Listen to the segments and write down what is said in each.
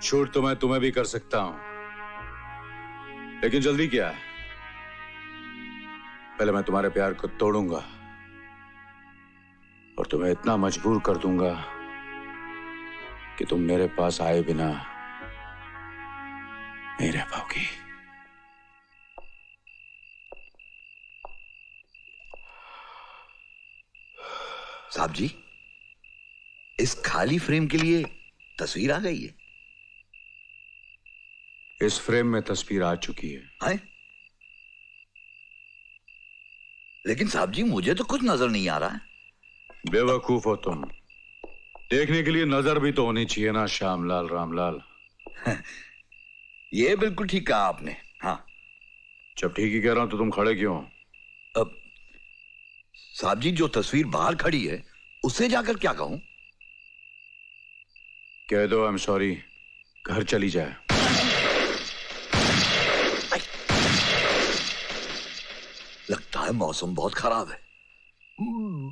छूट तो मैं तुम्हें भी कर सकता हूं, लेकिन जल्दी क्या है? पहले मैं तुम्हारे प्यार को तोड़ूंगा और तुम्हें इतना मजबूर कर दूंगा कि तुम मेरे पास आए बिना नहीं रह पाओगी। साहब जी, इस खाली फ्रेम के लिए तस्वीर आ गई है। इस फ्रेम में तस्वीर आ चुकी है। लेकिन साहब जी, मुझे तो कुछ नजर नहीं आ रहा है। बेवकूफ हो तुम। देखने के लिए नजर भी तो होनी चाहिए ना श्यामलाल रामलाल। ये बिल्कुल ठीक कहा आपने। हाँ, जब ठीक ही कह रहा हूं तो तुम खड़े क्यों? अब साहब जी, जो तस्वीर बाहर खड़ी है उससे जाकर क्या कहूं? कह दो आई एम सॉरी, घर चली जाए। लगता है मौसम बहुत खराब है।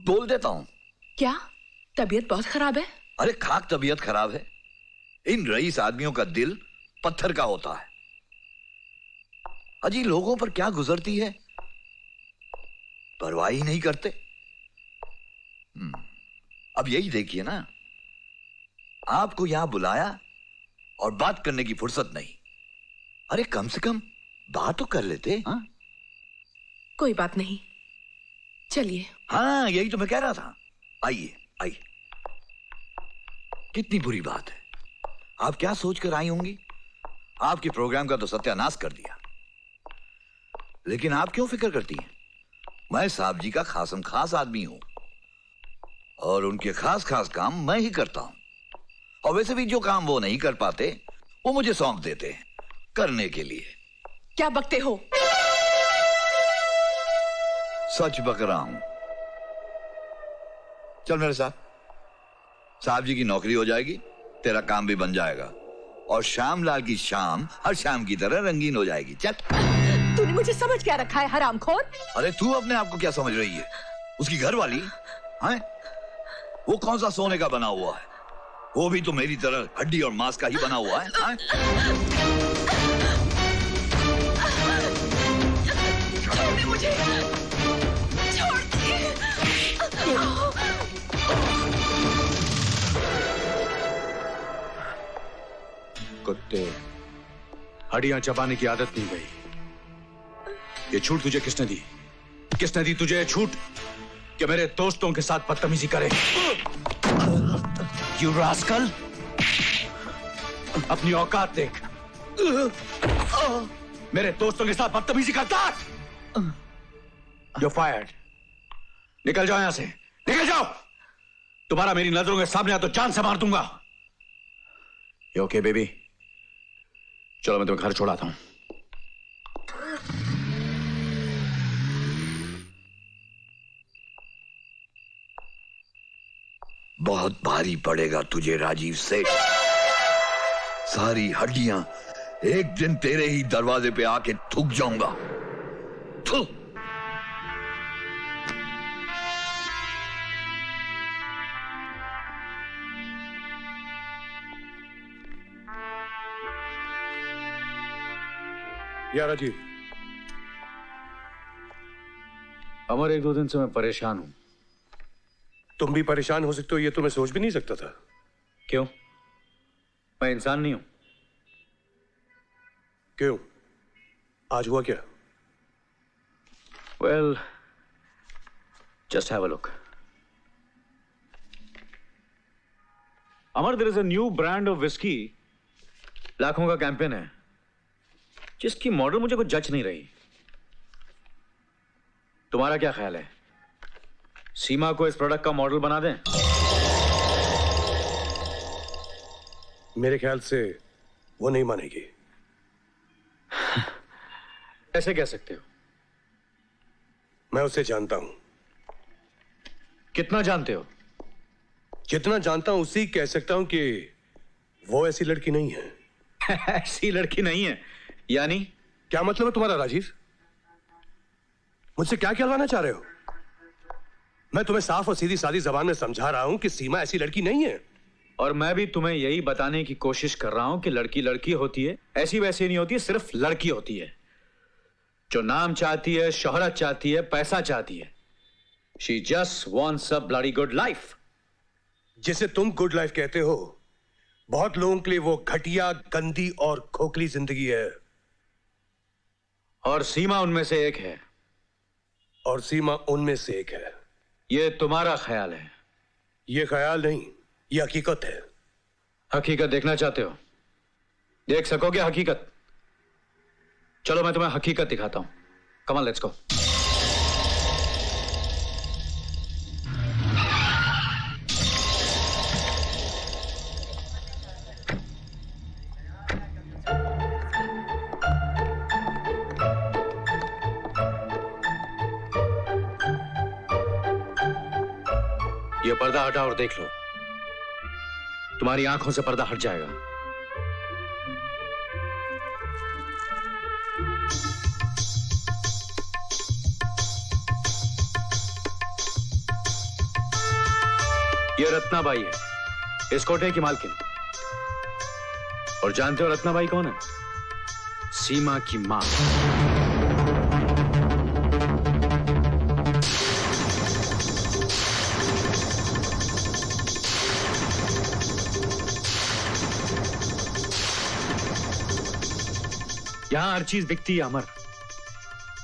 बोल देता हूं। क्या तबीयत बहुत खराब है? अरे खाक तबीयत खराब है। इन रईस आदमियों का दिल पत्थर का होता है। अजी लोगों पर क्या गुजरती है, परवाह ही नहीं करते। अब यही देखिए ना, आपको यहां बुलाया और बात करने की फुर्सत नहीं। अरे कम से कम बात तो कर लेते। हाँ, कोई बात नहीं, चलिए। हाँ, यही तो मैं कह रहा था। आइए आइए। कितनी बुरी बात है। आप क्या सोचकर आई होंगी? आपके प्रोग्राम का तो सत्यानाश कर दिया। लेकिन आप क्यों फिक्र करती हैं? मैं साहब जी का खासम खास आदमी हूं और उनके खास खास काम मैं ही करता हूं। और वैसे भी जो काम वो नहीं कर पाते वो मुझे सौंप देते हैं करने के लिए। क्या बकते हो? सच बक रहा हूं। चल मेरे साथ, साहब जी की नौकरी हो जाएगी, तेरा काम भी बन जाएगा और श्यामलाल की शाम हर शाम की तरह रंगीन हो जाएगी। चल। तूने मुझे समझ क्या रखा है हरामखोर? अरे तू अपने आप को क्या समझ रही है? उसकी घरवाली हैं? वो कौन सा सोने का बना हुआ है? वो भी तो मेरी तरह हड्डी और मांस का ही बना हुआ है। छोड़ दे मुझे, छोड़ दे। कुत्ते, हड्डियां चबाने की आदत नहीं गई। ये छूट तुझे किसने दी? किसने दी तुझे ये छूट कि मेरे दोस्तों के साथ बदतमीजी करे? You rascal! अपनी औकात देख। मेरे दोस्तों के साथ बदतमीजी करता है? You're fired. निकल जाओ यहां से, निकल जाओ। तुम्हारा मेरी नजरों के सामने आ तो जान से मार दूंगा। You okay, baby? चलो मैं तुम्हें घर छोड़ाता हूं। बहुत भारी पड़ेगा तुझे राजीव सेठ। सारी हड्डियां एक दिन तेरे ही दरवाजे पे आके थूक जाऊंगा। थू। या राजीव, अमर, एक दो दिन से मैं परेशान हूं। तुम भी परेशान हो सकते हो ये तो मैं सोच भी नहीं सकता था। क्यों? मैं इंसान नहीं हूं? क्यों? आज हुआ क्या? Well, just have a look. Amar, there is a new brand of whiskey. लाखों का कैंपेन है जिसकी मॉडल मुझे कुछ जच नहीं रही। तुम्हारा क्या ख्याल है? सीमा को इस प्रोडक्ट का मॉडल बना दें? मेरे ख्याल से वो नहीं मानेगी। ऐसे कह सकते हो? मैं उसे जानता हूं। कितना जानते हो? जितना जानता हूं उसी कह सकता हूं कि वो ऐसी लड़की नहीं है। ऐसी लड़की नहीं है यानी? क्या मतलब है तुम्हारा राजीव? मुझसे क्या कहलवाना चाह रहे हो? मैं तुम्हें साफ और सीधी सादी जबान में समझा रहा हूं कि सीमा ऐसी लड़की नहीं है। और मैं भी तुम्हें यही बताने की कोशिश कर रहा हूं कि लड़की लड़की होती है, ऐसी वैसी नहीं होती है, सिर्फ लड़की होती है जो नाम चाहती है, शोहरत चाहती है, पैसा चाहती है। She just wants a bloody good life. जिसे तुम गुड लाइफ कहते हो, बहुत लोगों के लिए वो घटिया, गंदी और खोखली जिंदगी है। और सीमा उनमें से एक है। और सीमा उनमें से एक है। ये तुम्हारा ख्याल है। ये ख्याल नहीं, ये हकीकत है। हकीकत देखना चाहते हो? देख सकोगे हकीकत? चलो मैं तुम्हें हकीकत दिखाता हूं। Come on, let's go. ये पर्दा हटा और देख लो। तुम्हारी आंखों से पर्दा हट जाएगा। ये रत्नाबाई है, इस कोठे की मालकिन। और जानते हो रत्नाबाई कौन है? सीमा की मां। यहां हर चीज बिकती है अमर।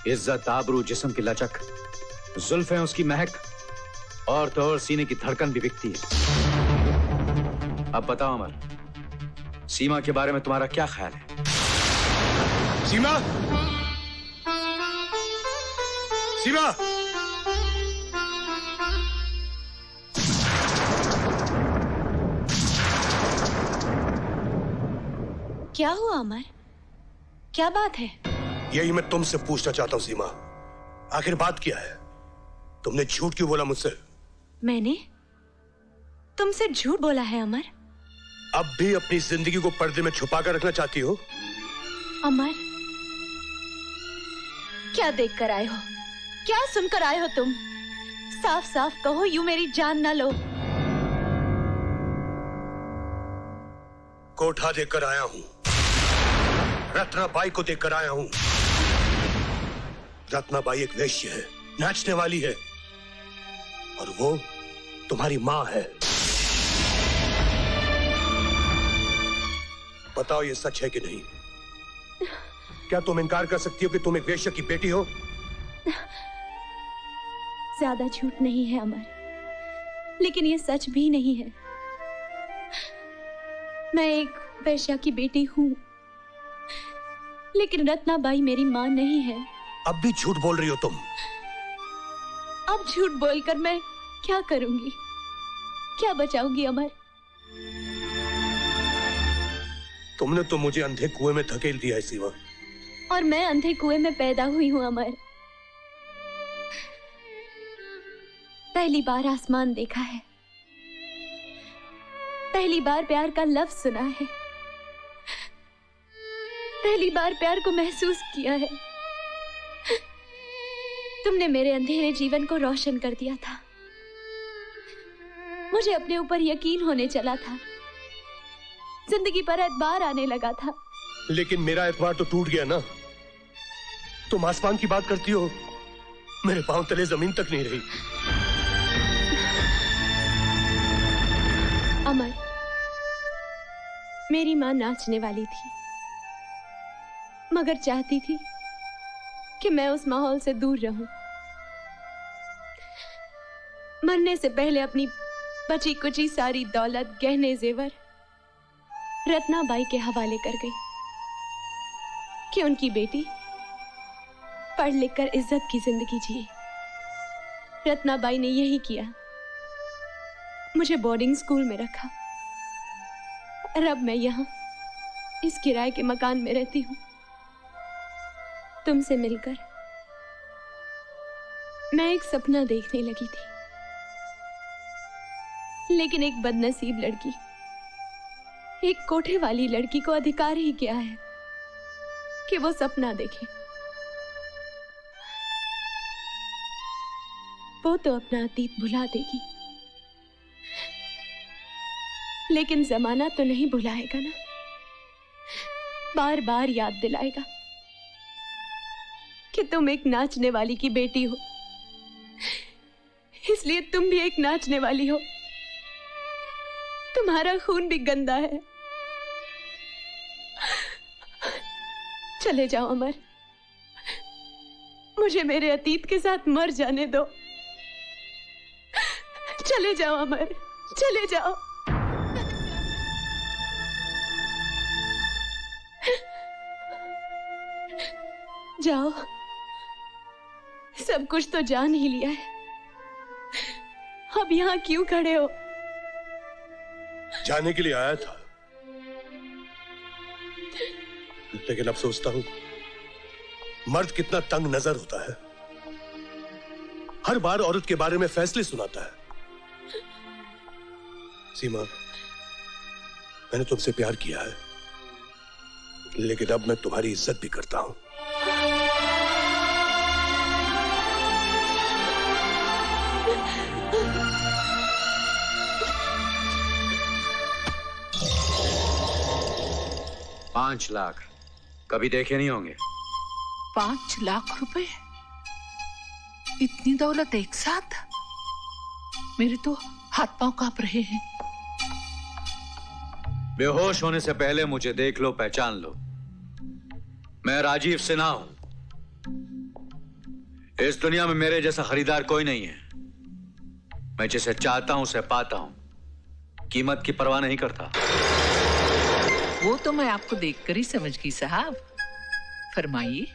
इज्जत, आबरू, जिस्म की लचक, जुल्फें, उसकी महक, और तो और सीने की धड़कन भी बिकती है। अब बताओ अमर, सीमा के बारे में तुम्हारा क्या ख्याल है? सीमा! सीमा! क्या हुआ अमर? क्या बात है? यही मैं तुमसे पूछना चाहता हूं सीमा। आखिर बात क्या है? तुमने झूठ क्यों बोला मुझसे? मैंने तुमसे झूठ बोला है अमर? अब भी अपनी जिंदगी को पर्दे में छुपा कर रखना चाहती हो? अमर, क्या देख कर आए हो? क्या सुनकर आए हो तुम? साफ साफ कहो, यूं मेरी जान ना लो। कोठा देकर आया हूं, रत्नाबाई को देकर आया हूं। रत्नाबाई एक वेश्या है, नाचने वाली है, और वो तुम्हारी मां है। बताओ ये सच है कि नहीं? क्या तुम इनकार कर सकती हो कि तुम एक वेश्या की बेटी हो? ज्यादा झूठ नहीं है अमर, लेकिन ये सच भी नहीं है। मैं एक वेश्या की बेटी हूं, लेकिन रत्नाबाई मेरी मां नहीं है। अब भी झूठ बोल रही हो तुम। अब झूठ बोलकर मैं क्या करूंगी? क्या बचाऊंगी अमर? तुमने तो मुझे अंधे कुएं में धकेल दिया है सीमा। और मैं अंधे कुएं में पैदा हुई हूं अमर। पहली बार आसमान देखा है, पहली बार प्यार का लफ्ज सुना है, पहली बार प्यार को महसूस किया है। तुमने मेरे अंधेरे जीवन को रोशन कर दिया था। मुझे अपने ऊपर यकीन होने चला था, जिंदगी पर एतबार आने लगा था। लेकिन मेरा एतबार तो टूट गया ना। तुम आसमान की बात करती हो, मेरे पांव तले जमीन तक नहीं रही। अमर, मेरी मां नाचने वाली थी, मगर चाहती थी कि मैं उस माहौल से दूर रहूं। मरने से पहले अपनी बची कुची सारी दौलत, गहने, जेवर रत्नाबाई के हवाले कर गई कि उनकी बेटी पढ़ लिख कर इज्जत की जिंदगी जिए। रत्नाबाई ने यही किया, मुझे बोर्डिंग स्कूल में रखा, और अब मैं यहां इस किराए के मकान में रहती हूं। तुमसे मिलकर मैं एक सपना देखने लगी थी, लेकिन एक बदनसीब लड़की, एक कोठे वाली लड़की को अधिकार ही क्या है कि वो सपना देखे। वो तो अपना अतीत भुला देगी, लेकिन जमाना तो नहीं भुलाएगा ना, बार बार याद दिलाएगा कि तुम एक नाचने वाली की बेटी हो, इसलिए तुम भी एक नाचने वाली हो। तुम्हारा खून भी गंदा है। चले जाओ अमर, मुझे मेरे अतीत के साथ मर जाने दो। चले जाओ अमर, चले जाओ। जाओ, सब कुछ तो जान ही लिया है, अब यहां क्यों खड़े हो? जाने के लिए आया था, लेकिन अब सोचता हूं मर्द कितना तंग नजर होता है। हर बार औरत के बारे में फैसले सुनाता है। सीमा, मैंने तुमसे प्यार किया है, लेकिन अब मैं तुम्हारी इज्जत भी करता हूं। $5 लाख कभी देखे नहीं होंगे। 5 लाख रुपए? इतनी दौलत एक साथ? मेरे तो हाथ पांव कांप रहे हैं। बेहोश होने से पहले मुझे देख लो, पहचान लो। मैं राजीव सिन्हा हूं। इस दुनिया में मेरे जैसा खरीदार कोई नहीं है। मैं जिसे चाहता हूं उसे पाता हूं, कीमत की परवाह नहीं करता। वो तो मैं आपको देखकर ही समझ गई साहब। फरमाइए,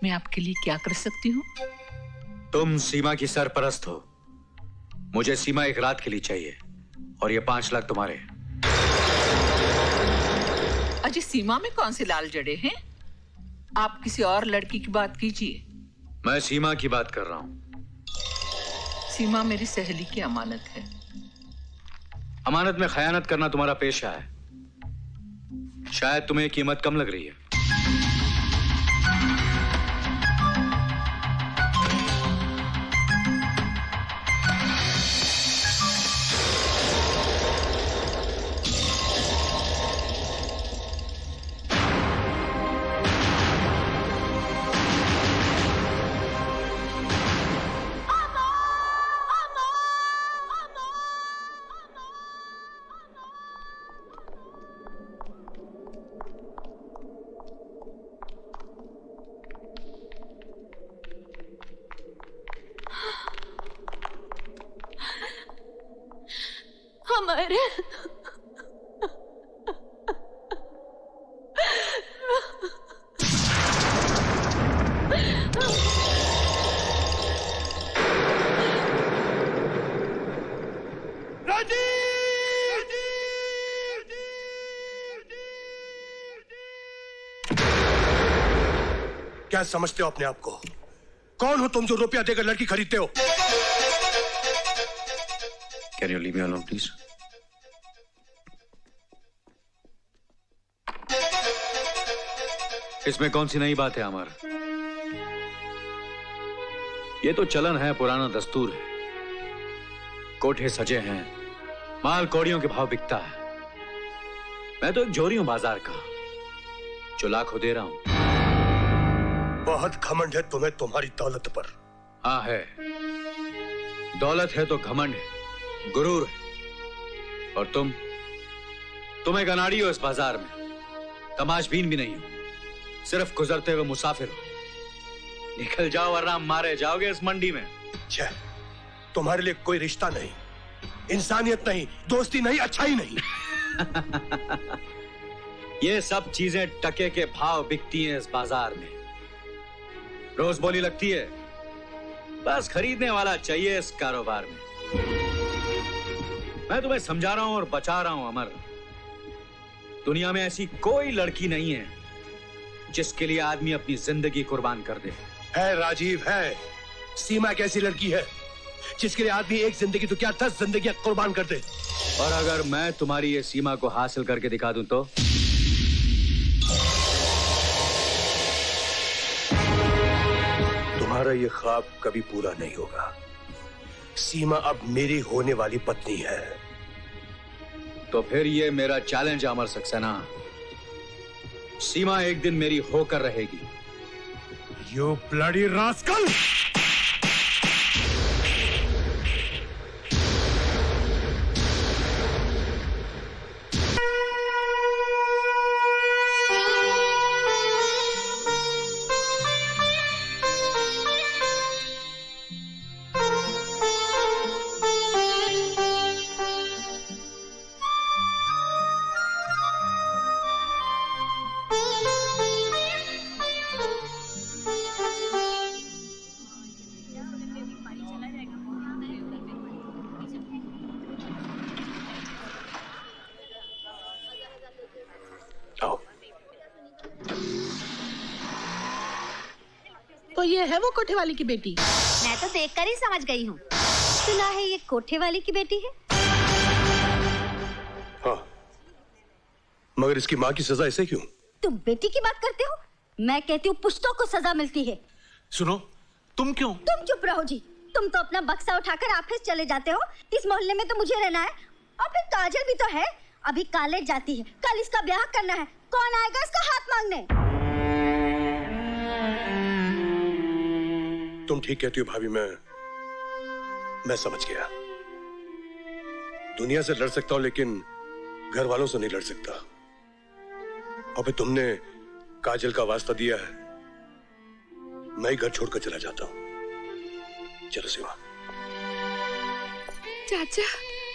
मैं आपके लिए क्या कर सकती हूँ? तुम सीमा की सरपरस्त हो। मुझे सीमा एक रात के लिए चाहिए, और ये 5 लाख तुम्हारे। अजय, सीमा में कौन से लाल जड़े हैं? आप किसी और लड़की की बात कीजिए। मैं सीमा की बात कर रहा हूं। सीमा मेरी सहेली की अमानत है। अमानत में खयानत करना तुम्हारा पेशा है। शायद तुम्हें कीमत कम लग रही है। अमर, क्या समझते हो अपने आप को? कौन हो तुम जो रुपया देकर लड़की खरीदते हो? Can you leave me alone, please? इसमें कौन सी नई बात है अमर? ये तो चलन है, पुराना दस्तूर है। कोठे सजे हैं, माल कौड़ियों के भाव बिकता है। मैं तो एक जोरी हूं बाजार का, जो लाखों दे रहा हूं। बहुत घमंड है तुम्हें तुम्हारी दौलत पर। हाँ है, दौलत है तो घमंड है, गुरूर है। और तुम एक अनाड़ी हो इस बाजार में, तमाशबीन भी नहीं हो, सिर्फ गुजरते हुए मुसाफिर हो। निकल जाओ वरना मारे जाओगे इस मंडी में। छह, तुम्हारे लिए कोई रिश्ता नहीं, इंसानियत नहीं, दोस्ती नहीं, अच्छा ही नहीं। ये सब चीजें टके के भाव बिकती हैं इस बाजार में। रोज बोली लगती है, बस खरीदने वाला चाहिए इस कारोबार में। मैं तुम्हें समझा रहा हूं और बचा रहा हूं अमर। दुनिया में ऐसी कोई लड़की नहीं है जिसके लिए आदमी अपनी जिंदगी कुर्बान कर दे। है राजीव, है। सीमा एक ऐसी लड़की है जिसके लिए आदमी एक जिंदगी तो क्या 10 जिंदगियां कुर्बान कर दे। और अगर मैं तुम्हारी ये सीमा को हासिल करके दिखा दूं तो? तुम्हारा ये ख्वाब कभी पूरा नहीं होगा। सीमा अब मेरी होने वाली पत्नी है। तो फिर ये मेरा चैलेंज अमर सक्सेना, सीमा एक दिन मेरी होकर रहेगी। You bloody rascal! आओ। तो ये है वो कोठे वाली की बेटी। मैं तो देखकर ही समझ गई हूँ। सुना है ये कोठे वाली की बेटी है। हाँ, मगर इसकी माँ की सजा ऐसे क्यों? तुम बेटी की बात करते हो, मैं कहती हूँ पुश्तों को सजा मिलती है। सुनो, तुम क्यों? तुम चुप रहो जी। तुम तो अपना बक्सा उठाकर ऑफिस चले जाते हो। इस मोहल्ले में तो मुझे रहना है। और फिर काजल भी तो है, अभी कॉलेज जाती है, कल इसका ब्याह करना है। कौन आएगा इसका हाथ मांगने? तुम ठीक कहती हो भाभी, मैं समझ गया। दुनिया से लड़ सकता हूं लेकिन घर वालों से नहीं लड़ सकता। और फिर तुमने काजल का वास्ता दिया है, मैं ही घर छोड़कर चला जाता हूं। चलो सीमा। चाचा